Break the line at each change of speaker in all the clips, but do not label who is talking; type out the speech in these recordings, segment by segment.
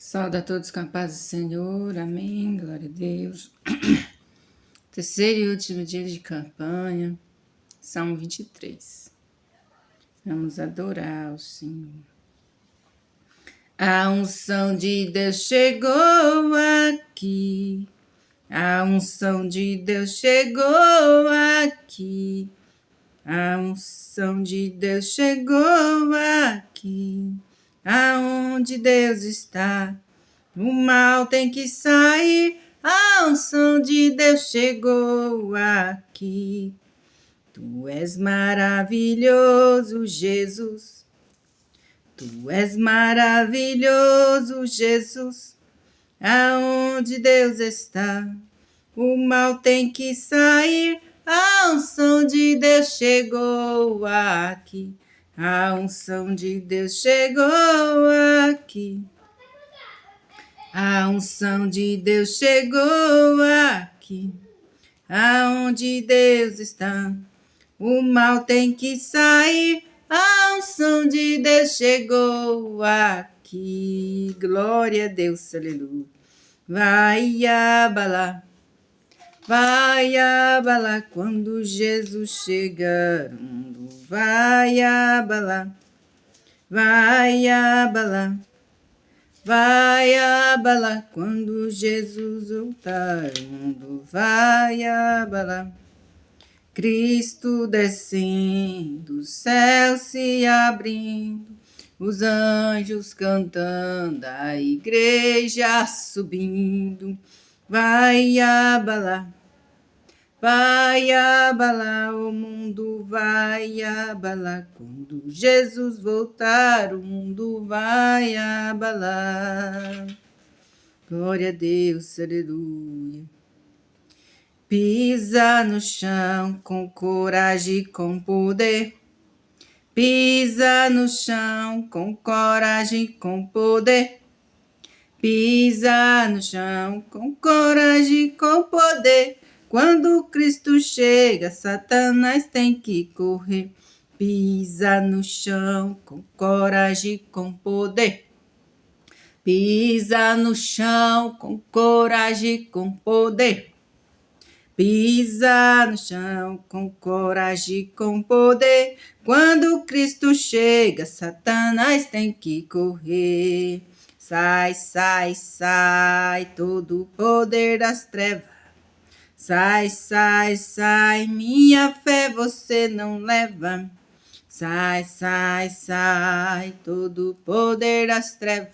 Saúde a todos com a paz do Senhor, amém, glória a Deus. Terceiro e último dia de campanha, Salmo 23. Vamos adorar o Senhor. A unção de Deus chegou aqui, a unção de Deus chegou aqui, a unção de Deus chegou aqui, aonde Deus está. O mal tem que sair, a unção de Deus chegou aqui. Tu és maravilhoso, Jesus. Tu és maravilhoso, Jesus. Aonde Deus está, o mal tem que sair, a unção de Deus chegou aqui. A unção de Deus chegou aqui. A unção de Deus chegou aqui, aonde Deus está, o mal tem que sair, a unção de Deus chegou aqui, glória a Deus, aleluia. Vai abalar quando Jesus chegar, o mundo vai abalar. Vai abalar quando Jesus voltar, o mundo vai abalar. Cristo descendo, o céu se abrindo, os anjos cantando, a igreja subindo. Vai abalar, o mundo vai abalar. Quando Jesus voltar, o mundo vai abalar. Glória a Deus, aleluia. Pisa no chão com coragem e com poder. Pisa no chão com coragem e com poder. Pisa no chão com coragem e com poder. Quando Cristo chega, Satanás tem que correr. Pisa no chão com coragem e com poder. Pisa no chão com coragem e com poder. Pisa no chão com coragem e com poder. Quando Cristo chega, Satanás tem que correr. Sai, sai, sai, todo o poder das trevas. Sai, sai, sai, minha fé você não leva. Sai, sai, sai, todo o poder das trevas.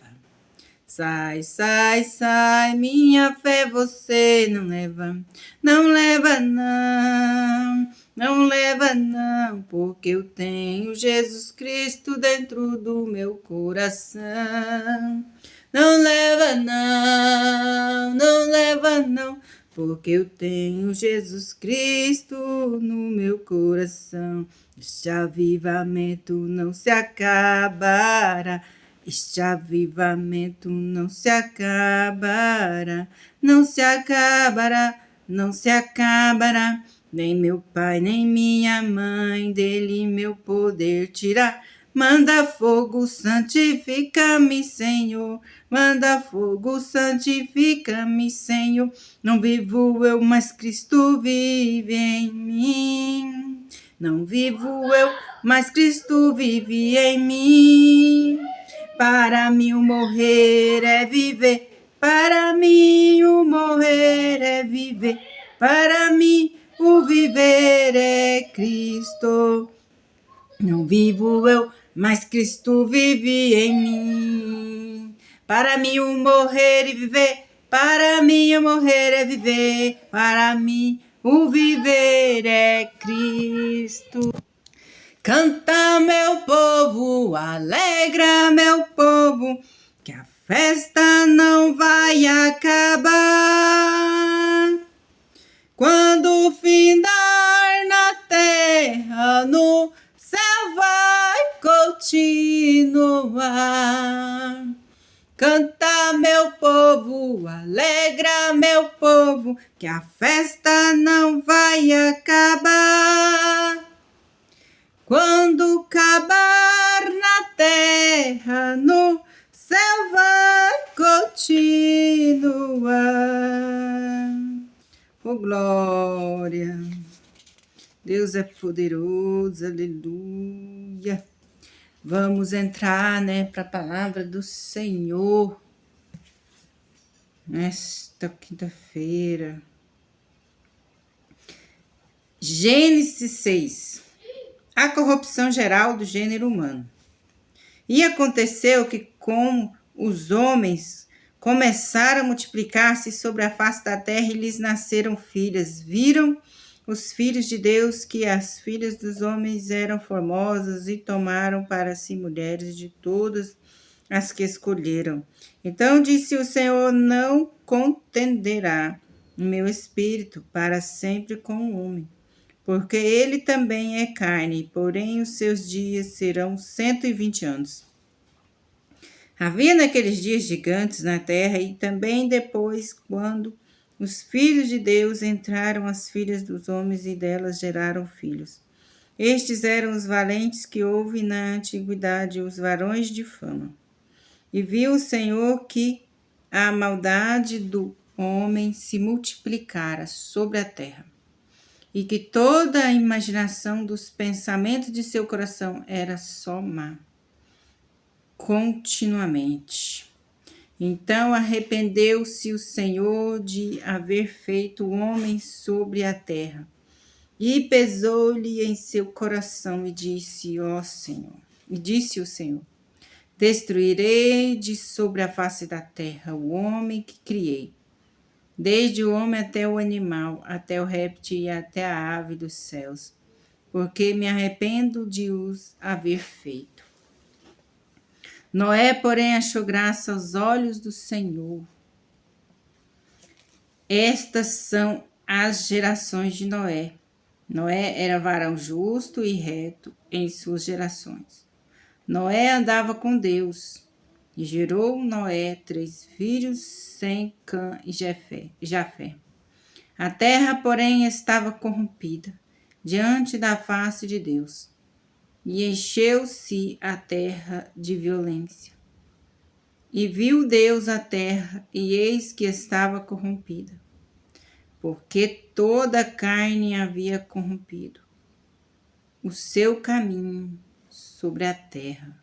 Sai, sai, sai, minha fé você não leva. Não leva não, não leva não, porque eu tenho Jesus Cristo dentro do meu coração. Não leva não, não leva não, porque eu tenho Jesus Cristo no meu coração. Este avivamento não se acabará. Este avivamento não se acabará. Não se acabará, não se acabará. Nem meu pai, nem minha mãe, dele meu poder tirar. Manda fogo, santifica-me, Senhor. Manda fogo, santifica-me, Senhor. Não vivo eu, mas Cristo vive em mim. Não vivo eu, mas Cristo vive em mim. Para mim o morrer é viver. Para mim o morrer é viver. Para mim o viver é Cristo. Não vivo eu, mas Cristo vive em mim. Para mim o morrer e viver, para mim o morrer é viver, para mim o viver é Cristo. Canta meu povo, alegra meu povo, que a festa não vai acabar. Quando findar na terra, no céu vai continuar. Canta meu povo, alegra meu povo, que a festa não vai acabar. Quando acabar na terra, no céu vai continuar. Oh, glória! Deus é poderoso, aleluia! Vamos entrar, para a palavra do Senhor nesta quinta-feira. Gênesis 6. A corrupção geral do gênero humano. E aconteceu que, como os homens começaram a multiplicar-se sobre a face da terra e lhes nasceram filhas, viram os filhos de Deus que as filhas dos homens eram formosas e tomaram para si mulheres de todas as que escolheram. Então disse o Senhor: não contenderá o meu espírito para sempre com o homem, porque ele também é carne, porém os seus dias serão 120 anos. Havia naqueles dias gigantes na terra, e também depois, quando os filhos de Deus entraram as filhas dos homens e delas geraram filhos. Estes eram os valentes que houve na antiguidade, os varões de fama. E viu o Senhor que a maldade do homem se multiplicara sobre a terra, e que toda a imaginação dos pensamentos de seu coração era só má, continuamente. Então arrependeu-se o Senhor de haver feito o homem sobre a terra, e pesou-lhe em seu coração, e disse o Senhor: destruirei de sobre a face da terra o homem que criei, desde o homem até o animal, até o réptil e até a ave dos céus, porque me arrependo de os haver feito. Noé, porém, achou graça aos olhos do Senhor. Estas são as gerações de Noé. Noé era varão justo e reto em suas gerações. Noé andava com Deus, e gerou Noé 3 filhos, Sem, Cã e Jafé. A terra, porém, estava corrompida diante da face de Deus, e encheu-se a terra de violência. E viu Deus a terra, e eis que estava corrompida, porque toda a carne havia corrompido o seu caminho sobre a terra.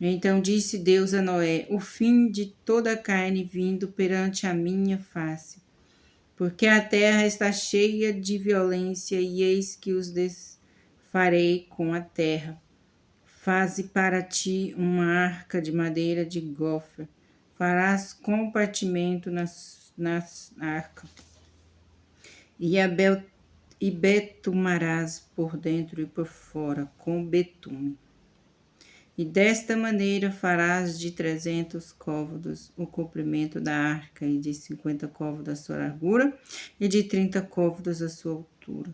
Então disse Deus a Noé: o fim de toda a carne vindo perante a minha face, porque a terra está cheia de violência, e eis que os desfarei com a terra. Faze para ti uma arca de madeira de gofre, farás compartimento na arca, e betumarás por dentro e por fora com betume. E desta maneira farás de 300 côvados o comprimento da arca, e de 50 côvados a sua largura, e de 30 côvados a sua altura.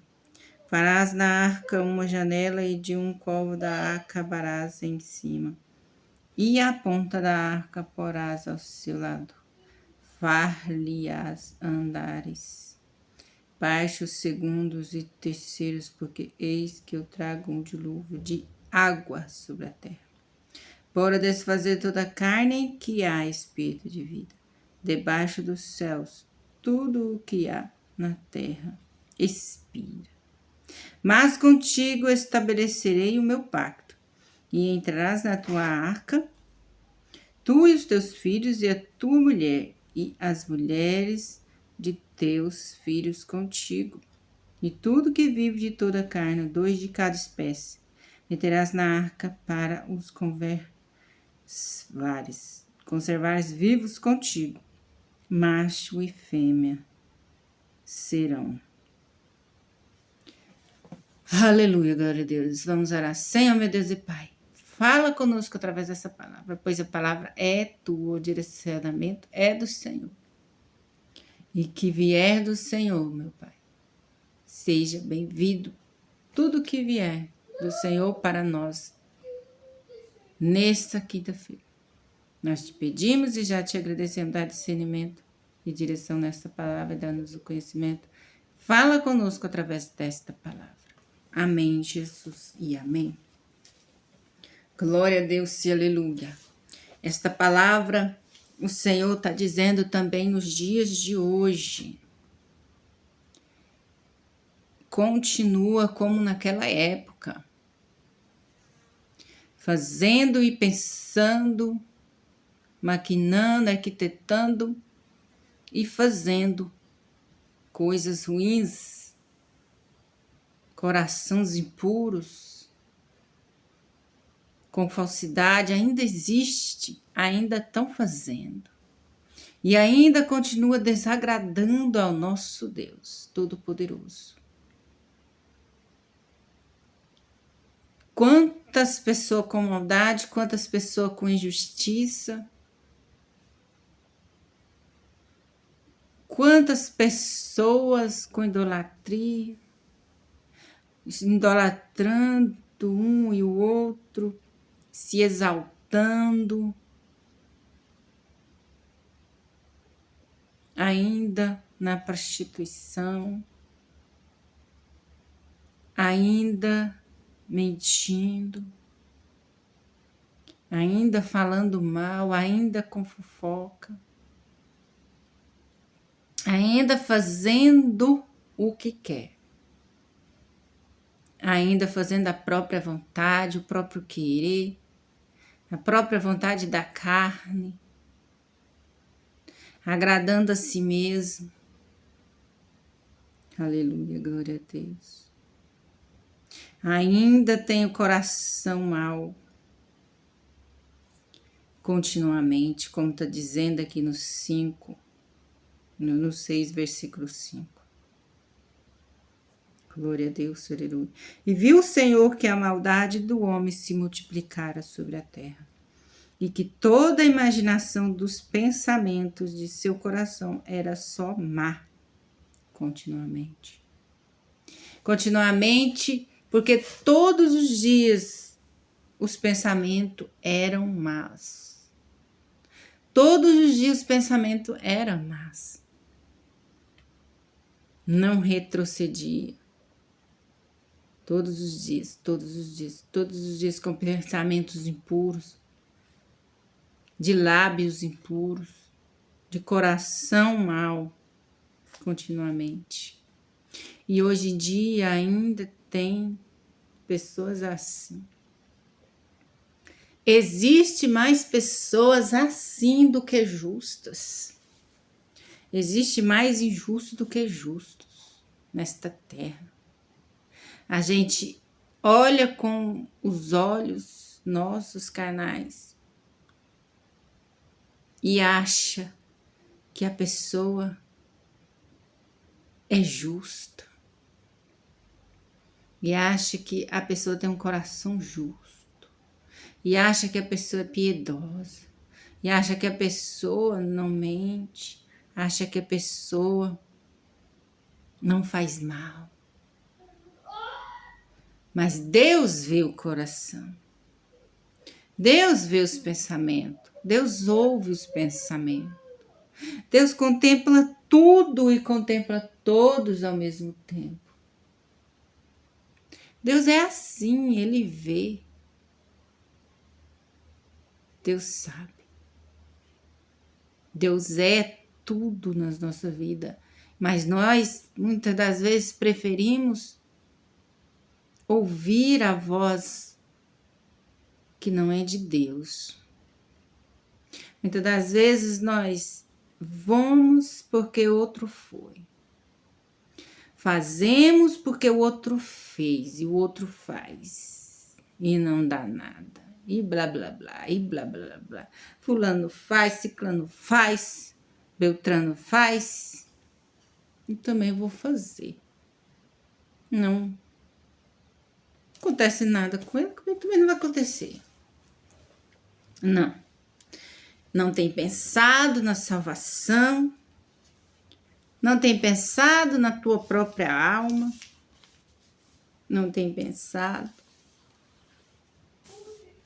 Farás na arca uma janela, e de 1 côvado a acabarás em cima. E a ponta da arca porás ao seu lado. Far-lhe-ás andares baixos, segundos e terceiros, porque eis que eu trago um dilúvio de água sobre a terra, para desfazer toda a carne que há espírito de vida. Debaixo dos céus, tudo o que há na terra expira. Mas contigo estabelecerei o meu pacto, e entrarás na tua arca, tu e os teus filhos, e a tua mulher, e as mulheres de teus filhos contigo, e tudo que vive de toda a carne, 2 de cada espécie, meterás na arca para os conservares vivos contigo. Macho e fêmea serão. Aleluia, glória a Deus. Vamos orar. Senhor, meu Deus e Pai, fala conosco através dessa palavra, pois a palavra é tua, o direcionamento é do Senhor. E que vier do Senhor, meu Pai, seja bem-vindo tudo que vier do Senhor para nós nesta quinta-feira. Nós te pedimos e já te agradecemos, dar discernimento e direção nesta palavra, dando-nos o conhecimento. Fala conosco através desta palavra. Amém, Jesus, e amém. Glória a Deus e aleluia. Esta palavra O Senhor está dizendo também nos dias de hoje. Continua como naquela época, fazendo e pensando, maquinando, arquitetando e fazendo coisas ruins, corações impuros, com falsidade, ainda existe, ainda estão fazendo. E ainda continua desagradando ao nosso Deus Todo-Poderoso. Quantas pessoas com maldade, quantas pessoas com injustiça, quantas pessoas com idolatria, idolatrando um e o outro, se exaltando, ainda na prostituição, ainda mentindo, ainda falando mal, ainda com fofoca, ainda fazendo o que quer, ainda fazendo a própria vontade, o próprio querer, a própria vontade da carne, agradando a si mesmo. Aleluia, glória a Deus. Ainda tem o coração mau, continuamente, como está dizendo aqui no 5, no 6, versículo 5. Glória a Deus, aleluia. E viu o Senhor que a maldade do homem se multiplicara sobre a terra, e que toda a imaginação dos pensamentos de seu coração era só má, continuamente. Continuamente, porque todos os dias os pensamentos eram más. Todos os dias os pensamentos eram más. Não retrocedia. Todos os dias, todos os dias, todos os dias com pensamentos impuros, de lábios impuros, de coração mau, continuamente. E hoje em dia ainda tem pessoas assim. Existe mais pessoas assim do que justas. Existe mais injustos do que justos nesta terra. A gente olha com os olhos nossos carnais e acha que a pessoa é justa. E acha que a pessoa tem um coração justo. E acha que a pessoa é piedosa. E acha que a pessoa não mente. Acha que a pessoa não faz mal. Mas Deus vê o coração. Deus vê os pensamentos. Deus ouve os pensamentos. Deus contempla tudo e contempla todos ao mesmo tempo. Deus é assim, Ele vê. Deus sabe. Deus é tudo na nossa vida. Mas nós, muitas das vezes, preferimos ouvir a voz que não é de Deus. Muitas das vezes nós vamos porque o outro foi. Fazemos porque o outro fez e o outro faz. E não dá nada. E blá, blá, blá, e blá, blá, blá. Fulano faz, ciclano faz, beltrano faz. E também vou fazer. Não acontece nada com ele, comigo também não vai acontecer. Não. Não tem pensado na salvação. Não tem pensado na tua própria alma. Não tem pensado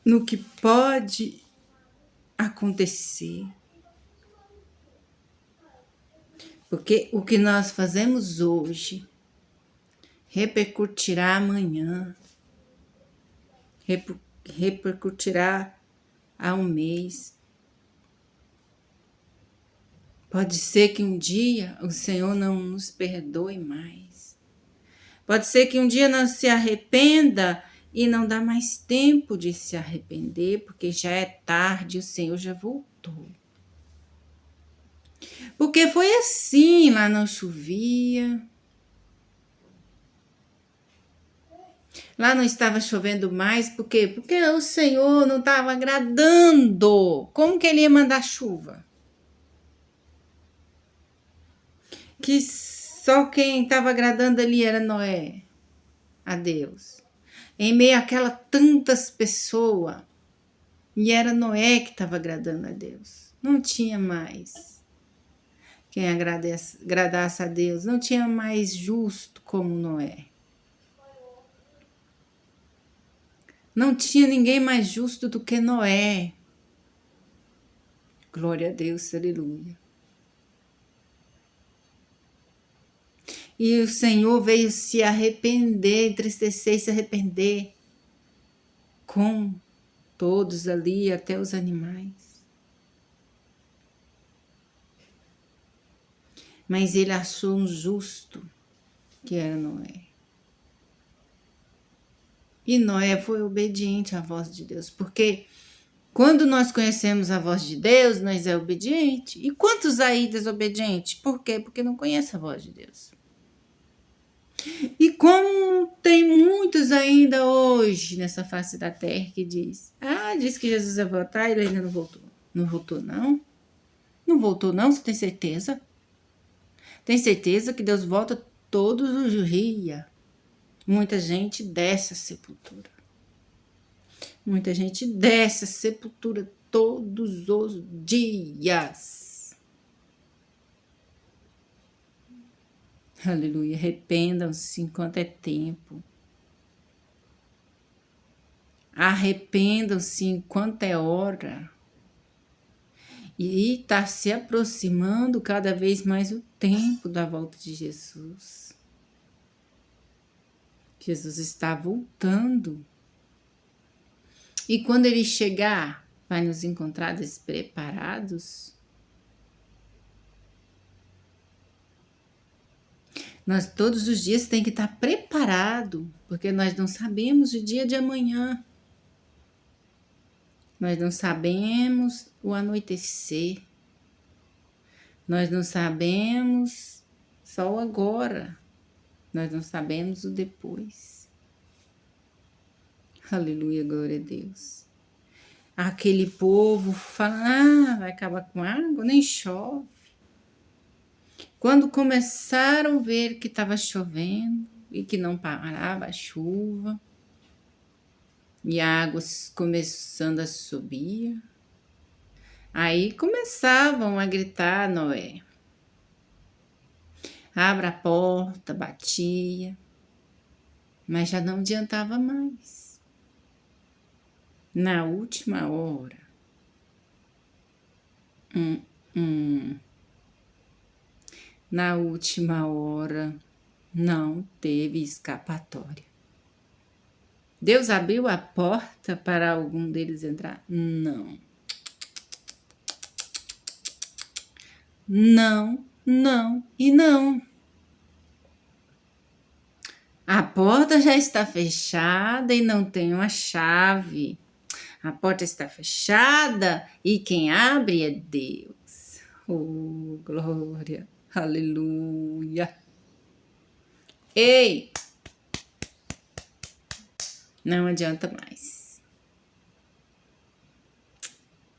no que pode acontecer. Porque o que nós fazemos hoje repercutirá amanhã, repercutirá a um mês, Pode ser que um dia o Senhor não nos perdoe mais. Pode ser que um dia não se arrependa e não dá mais tempo de se arrepender, porque já é tarde, o Senhor já voltou. Porque foi assim, lá não chovia, lá não estava chovendo mais, por quê? Porque o Senhor não estava agradando. Como que ele ia mandar chuva? Que só quem estava agradando ali era Noé, a Deus. Em meio àquela tantas pessoas, e era Noé que estava agradando a Deus. Não tinha mais quem agradasse a Deus. Não tinha mais justo como Noé. Não tinha ninguém mais justo do que Noé. Glória a Deus, aleluia. E o Senhor veio se arrepender, entristecer e se arrepender com todos ali, até os animais. Mas ele achou um justo, que era Noé. E Noé foi obediente à voz de Deus, porque quando nós conhecemos a voz de Deus, nós é obediente. E quantos aí desobedientes? Por quê? Porque não conhece a voz de Deus. E como tem muitos ainda hoje nessa face da terra que diz que Jesus vai voltar e ele ainda não voltou. Não voltou, não? Não voltou, não? Você tem certeza? Tem certeza que Deus volta todos os dias? Muita gente desce a sepultura. Muita gente desce a sepultura todos os dias. Aleluia. Arrependam-se enquanto é tempo. Arrependam-se enquanto é hora. E está se aproximando cada vez mais o tempo da volta de Jesus. Jesus está voltando. E quando ele chegar, vai nos encontrar despreparados? Nós todos os dias tem que estar preparado, porque nós não sabemos o dia de amanhã. Nós não sabemos o anoitecer. Nós não sabemos só o agora. Nós não sabemos o depois. Aleluia, glória a Deus. Aquele povo fala, vai acabar com água, nem chove. Quando começaram a ver que estava chovendo e que não parava a chuva, e a água começando a subir, aí começavam a gritar Noé. Abra a porta, batia, mas já não adiantava mais. Na última hora, na última hora, não teve escapatória. Deus abriu a porta para algum deles entrar? Não. Não, não e não. A porta já está fechada e não tem uma chave. A porta está fechada e quem abre é Deus. Oh, glória, aleluia. Ei! Não adianta mais.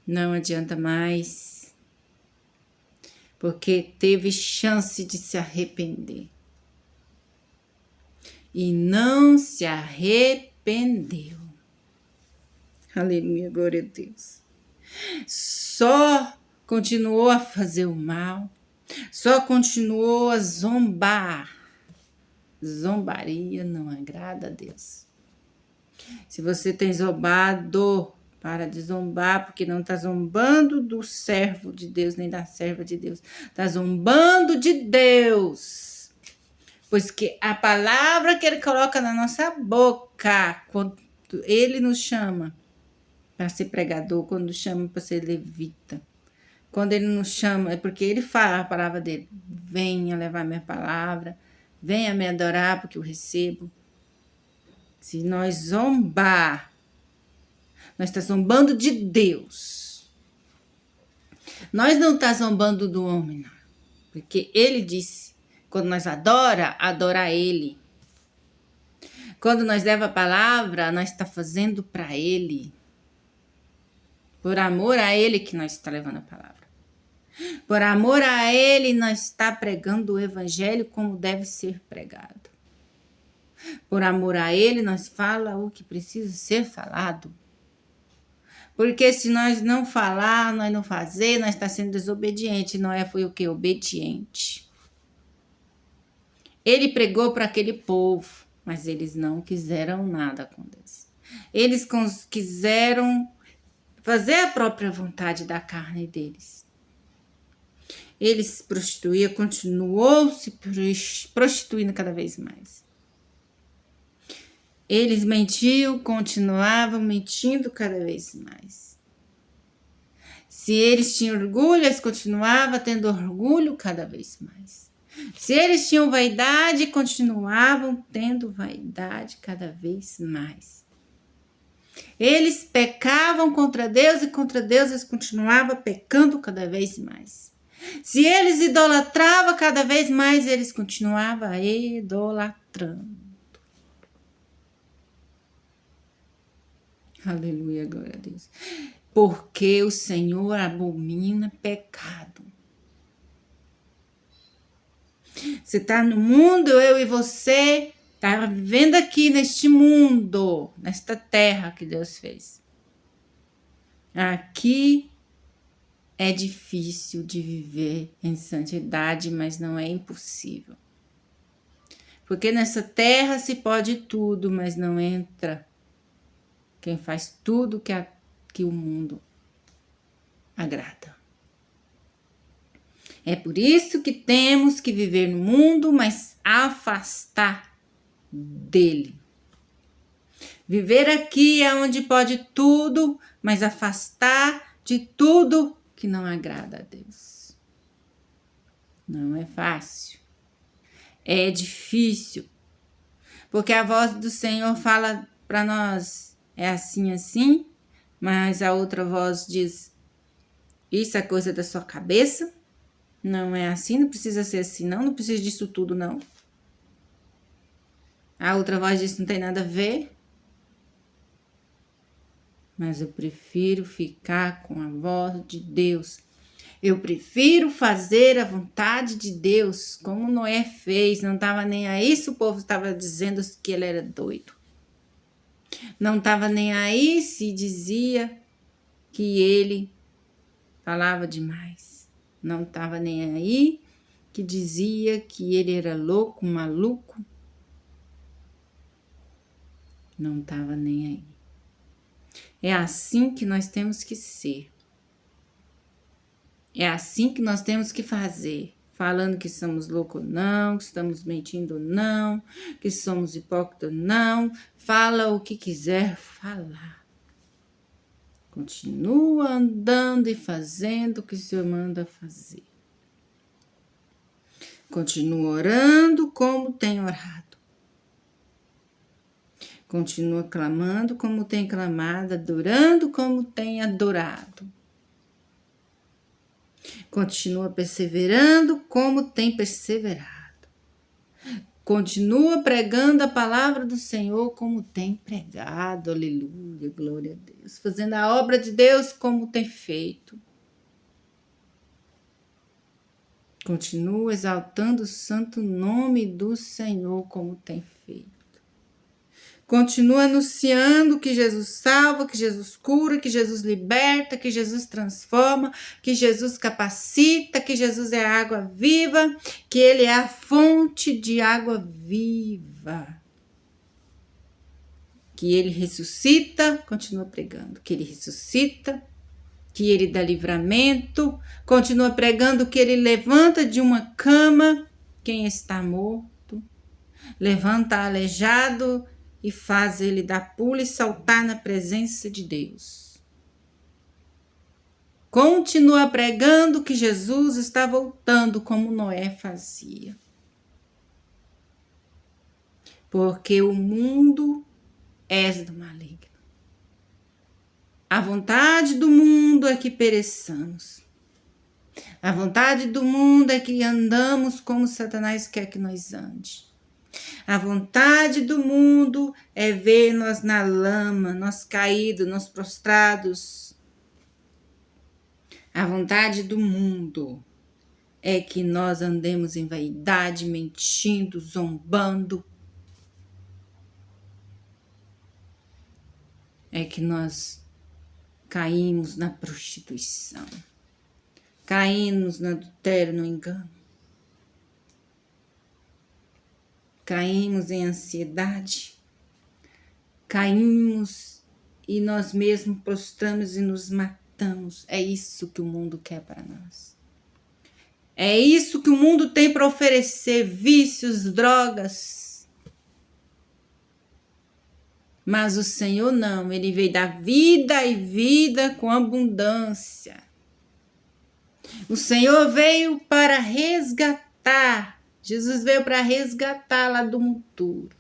Não adianta mais. Porque teve chance de se arrepender. E não se arrependeu. Aleluia, glória a Deus. Só continuou a fazer o mal. Só continuou a zombar. Zombaria não agrada a Deus. Se você tem zombado, para de zombar, porque não está zombando do servo de Deus, nem da serva de Deus. Está zombando de Deus. Pois que a palavra que ele coloca na nossa boca, quando ele nos chama para ser pregador, quando chama para ser levita, Quando ele nos chama, é porque ele fala a palavra dele. Venha levar minha palavra, venha me adorar porque eu recebo. Se nós zombar, nós estamos zombando de Deus. Nós não estamos zombando do homem, não. Porque ele disse, quando nós adora ele. Quando nós leva a palavra, nós está fazendo para ele. Por amor a ele que nós está levando a palavra. Por amor a ele, nós está pregando o evangelho como deve ser pregado. Por amor a ele, nós fala o que precisa ser falado. Porque se nós não falar, nós não fazer, nós está sendo desobediente. Noé foi o quê? Obediente. Ele pregou para aquele povo, mas eles não quiseram nada com Deus. Eles quiseram fazer a própria vontade da carne deles. Ele se prostituía, continuou se prostituindo cada vez mais. Eles mentiam, continuavam mentindo cada vez mais. Se eles tinham orgulho, eles continuavam tendo orgulho cada vez mais. Se eles tinham vaidade, continuavam tendo vaidade cada vez mais. Eles pecavam contra Deus e contra Deus eles continuavam pecando cada vez mais. Se eles idolatravam cada vez mais, eles continuavam idolatrando. Aleluia, glória a Deus. Porque o Senhor abomina pecado. Você está no mundo, eu e você, está vivendo aqui neste mundo, nesta terra que Deus fez. Aqui é difícil de viver em santidade, mas não é impossível. Porque nessa terra se pode tudo, mas não entra quem faz tudo que o mundo agrada. É por isso que temos que viver no mundo, mas afastar dele. Viver aqui é onde pode tudo, mas afastar de tudo que não agrada a Deus. Não é fácil. É difícil. Porque a voz do Senhor fala para nós, é assim, assim, mas a outra voz diz, isso é coisa da sua cabeça, não é assim, não precisa ser assim, não precisa disso tudo, não. A outra voz diz, não tem nada a ver. Mas eu prefiro ficar com a voz de Deus. Eu prefiro fazer a vontade de Deus, como Noé fez. Não estava nem aí se o povo estava dizendo que ele era doido. Não estava nem aí se dizia que ele falava demais. Não estava nem aí que dizia que ele era louco, maluco. Não estava nem aí. É assim que nós temos que ser. É assim que nós temos que fazer. Falando que somos loucos não, que estamos mentindo não, que somos hipócritas não. Fala o que quiser falar. Continua andando e fazendo o que o Senhor manda fazer. Continua orando como tem orado. Continua clamando como tem clamado, adorando como tem adorado. Continua perseverando como tem perseverado. Continua pregando a palavra do Senhor como tem pregado. Aleluia, glória a Deus. Fazendo a obra de Deus como tem feito. Continua exaltando o santo nome do Senhor como tem feito. Continua anunciando que Jesus salva, que Jesus cura, que Jesus liberta, que Jesus transforma, que Jesus capacita, que Jesus é a água viva, que Ele é a fonte de água viva. Que Ele ressuscita, continua pregando, que Ele ressuscita, que Ele dá livramento, continua pregando que Ele levanta de uma cama quem está morto, levanta aleijado, e faz ele dar pulo e saltar na presença de Deus. Continua pregando que Jesus está voltando como Noé fazia. Porque o mundo é do maligno. A vontade do mundo é que pereçamos. A vontade do mundo é que andamos como Satanás quer que nós ande. A vontade do mundo é ver nós na lama, nós caídos, nós prostrados. A vontade do mundo é que nós andemos em vaidade, mentindo, zombando. É que nós caímos na prostituição. Caímos no adultério, no engano. Caímos em ansiedade. Caímos e nós mesmos prostramos e nos matamos. É isso que o mundo quer para nós. É isso que o mundo tem para oferecer: vícios, drogas. Mas o Senhor não, Ele veio dar vida e vida com abundância. O Senhor veio para resgatar. Jesus veio para resgatar lá do monturo.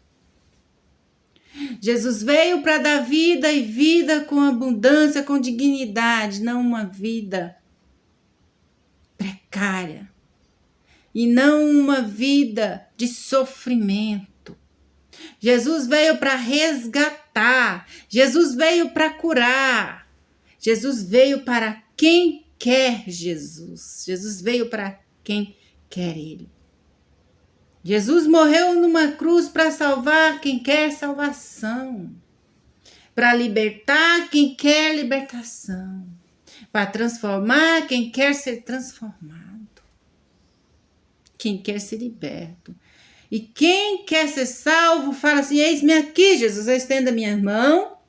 Jesus veio para dar vida e vida com abundância, com dignidade, não uma vida precária. E não uma vida de sofrimento. Jesus veio para resgatar. Jesus veio para curar. Jesus veio para quem quer Jesus. Jesus veio para quem quer Ele. Jesus morreu numa cruz para salvar quem quer salvação. Para libertar quem quer libertação. Para transformar quem quer ser transformado. Quem quer ser liberto. E quem quer ser salvo, fala assim: eis-me aqui, Jesus, eu estendo a minha mão.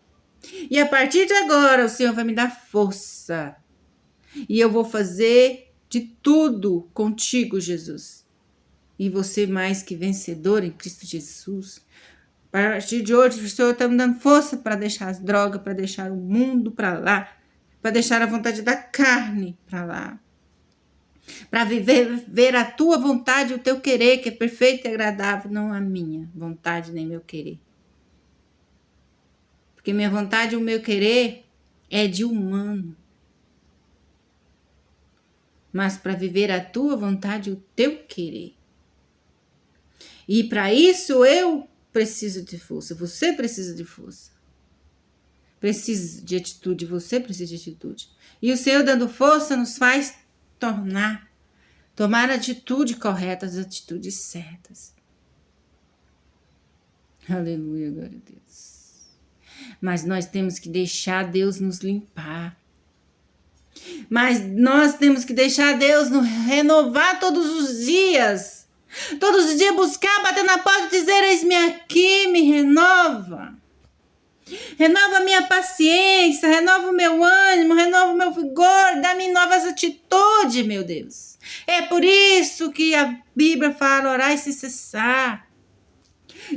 E a partir de agora, o Senhor vai me dar força. E eu vou fazer de tudo contigo, Jesus. E você mais que vencedor em Cristo Jesus. A partir de hoje, o Senhor está me dando força para deixar as drogas, para deixar o mundo para lá. Para deixar a vontade da carne para lá. Para ver a tua vontade e o teu querer, que é perfeito e agradável, não a minha vontade nem meu querer. Porque minha vontade e o meu querer é de humano. Mas para viver a tua vontade e o teu querer. E para isso eu preciso de força, você precisa de força. Precisa de atitude, você precisa de atitude. E o Senhor dando força nos faz tomar a atitude correta, as atitudes certas. Aleluia, glória a Deus. Mas nós temos que deixar Deus nos limpar. Mas nós temos que deixar Deus nos renovar todos os dias. Todos os dias buscar, bater na porta e dizer: eis-me aqui, me renova. Renova a minha paciência, renova o meu ânimo, renova o meu vigor, dá-me novas atitudes, meu Deus. É por isso que a Bíblia fala: orai sem cessar.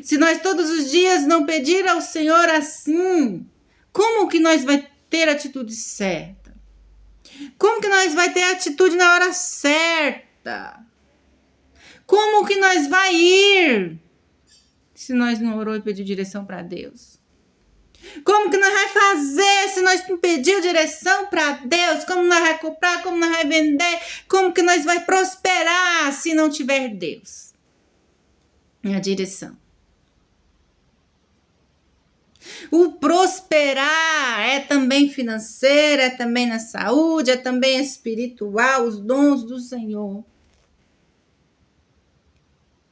Se nós todos os dias não pedir ao Senhor assim, como que nós vai ter a atitude certa? Como que nós vai ter a atitude na hora certa? Como que nós vai ir se nós não orou e pediu direção para Deus? Como que nós vai fazer se nós não pedir direção para Deus? Como nós vai comprar? Como nós vai vender? Como que nós vai prosperar se não tiver Deus? A direção. O prosperar é também financeiro, é também na saúde, é também espiritual, os dons do Senhor.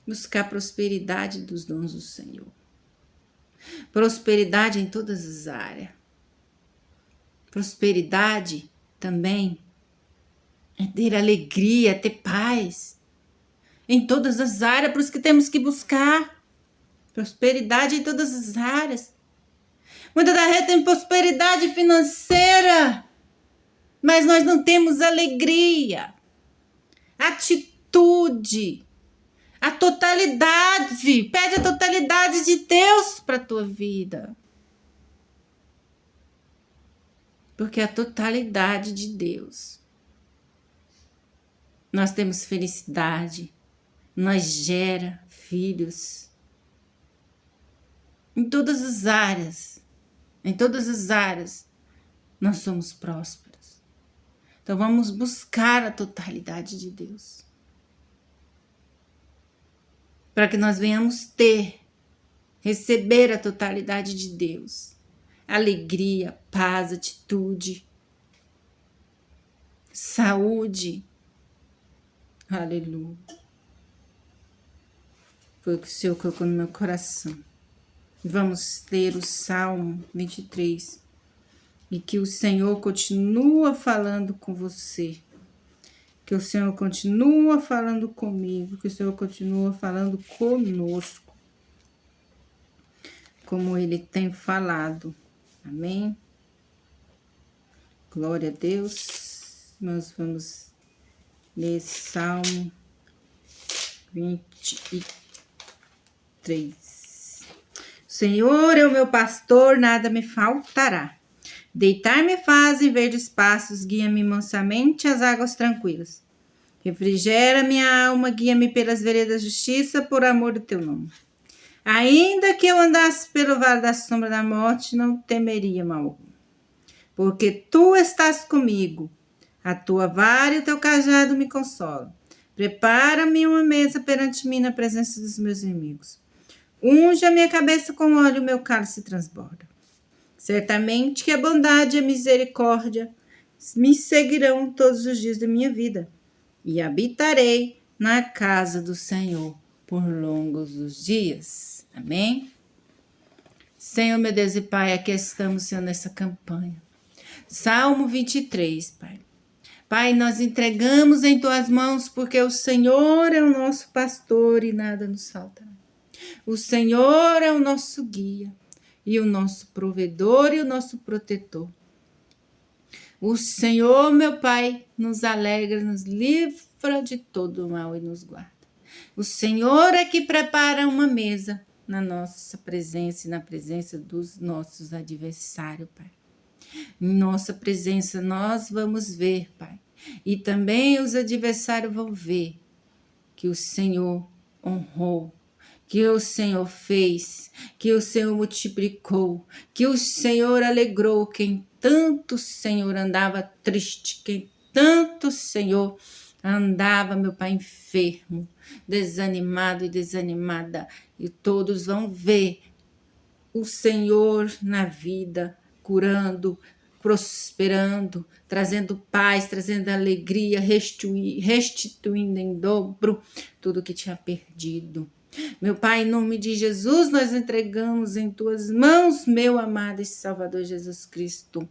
Buscar prosperidade dos dons do Senhor. Prosperidade em todas as áreas. Prosperidade também é ter alegria, ter paz. Em todas as áreas, por isso que temos que buscar prosperidade em todas as áreas. Muitas das vezes tem prosperidade financeira, mas nós não temos alegria, atitude, a totalidade. Pede a totalidade de Deus para a tua vida. porque é a totalidade de Deus. Nós temos felicidade, nós gera filhos em todas as áreas. Em todas as áreas nós somos prósperos. Então vamos buscar a totalidade de Deus, para que nós venhamos receber a totalidade de Deus. Alegria, paz, atitude, saúde. Aleluia. Foi o que o Senhor colocou no meu coração. Vamos ler o Salmo 23. E que o Senhor continua falando com você. Que o Senhor continua falando comigo. Que o Senhor continua falando conosco. Como Ele tem falado. Amém? Glória a Deus. Nós vamos ler Salmo 23. O Senhor é o meu pastor, nada me faltará. Deitar-me faz em verdes pastos, guia-me mansamente às águas tranquilas. Refrigera minha alma, guia-me pelas veredas da justiça, por amor do teu nome. Ainda que eu andasse pelo vale da sombra da morte, não temeria mal algum. Porque tu estás comigo, a tua vara e o teu cajado me consolam. Prepara-me uma mesa perante mim na presença dos meus inimigos. Unge a minha cabeça com óleo, o meu cálice transborda. Certamente que a bondade e a misericórdia me seguirão todos os dias da minha vida, e habitarei na casa do Senhor por longos os dias. Amém? Senhor, meu Deus e Pai, aqui estamos, Senhor, nessa campanha. Salmo 23, Pai. Pai, nós entregamos em Tuas mãos, porque o Senhor é o nosso pastor e nada nos faltará. O Senhor é o nosso guia, e o nosso provedor e o nosso protetor. O Senhor, meu Pai, nos alegra, nos livra de todo o mal e nos guarda. O Senhor é que prepara uma mesa na nossa presença e na presença dos nossos adversários, Pai. Em nossa presença nós vamos ver, Pai, e também os adversários vão ver que o Senhor honrou, que o Senhor fez, que o Senhor multiplicou, que o Senhor alegrou quem tanto, Senhor, andava triste, quem tanto, Senhor, andava, meu Pai, enfermo, desanimado e desanimada, e todos vão ver o Senhor na vida, curando, prosperando, trazendo paz, trazendo alegria, restituindo em dobro tudo que tinha perdido. Meu Pai, em nome de Jesus, nós entregamos em Tuas mãos, meu amado e Salvador Jesus Cristo,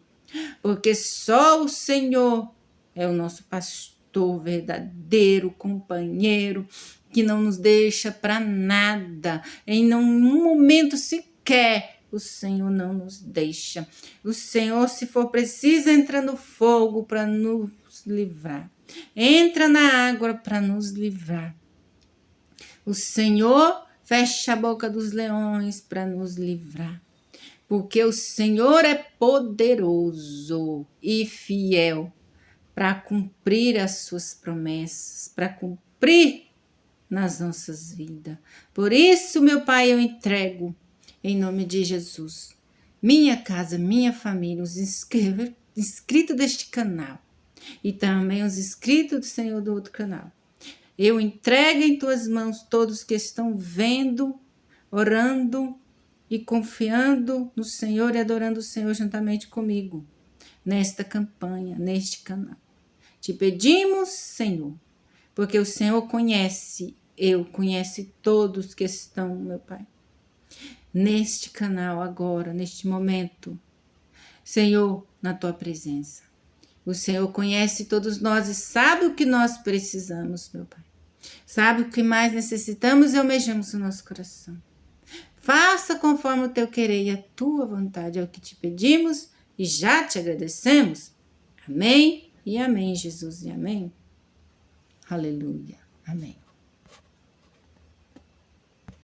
porque só o Senhor é o nosso pastor, verdadeiro companheiro, que não nos deixa para nada, em nenhum momento sequer o Senhor não nos deixa. O Senhor, se for preciso, entra no fogo para nos livrar, entra na água para nos livrar. O Senhor fecha a boca dos leões para nos livrar, porque o Senhor é poderoso e fiel para cumprir as suas promessas, para cumprir nas nossas vidas. Por isso, meu Pai, eu entrego, em nome de Jesus, minha casa, minha família, os inscritos deste canal e também os inscritos do Senhor do outro canal. Eu entrego em Tuas mãos todos que estão vendo, orando e confiando no Senhor e adorando o Senhor juntamente comigo, nesta campanha, neste canal. Te pedimos, Senhor, porque o Senhor conhece, conhece todos que estão, meu Pai, neste canal agora, neste momento, Senhor, na Tua presença. O Senhor conhece todos nós e sabe o que nós precisamos, meu Pai. Sabe o que mais necessitamos e almejamos no nosso coração. Faça conforme o Teu querer e a Tua vontade, é o que te pedimos e já te agradecemos. Amém e amém, Jesus, e amém. Aleluia, amém.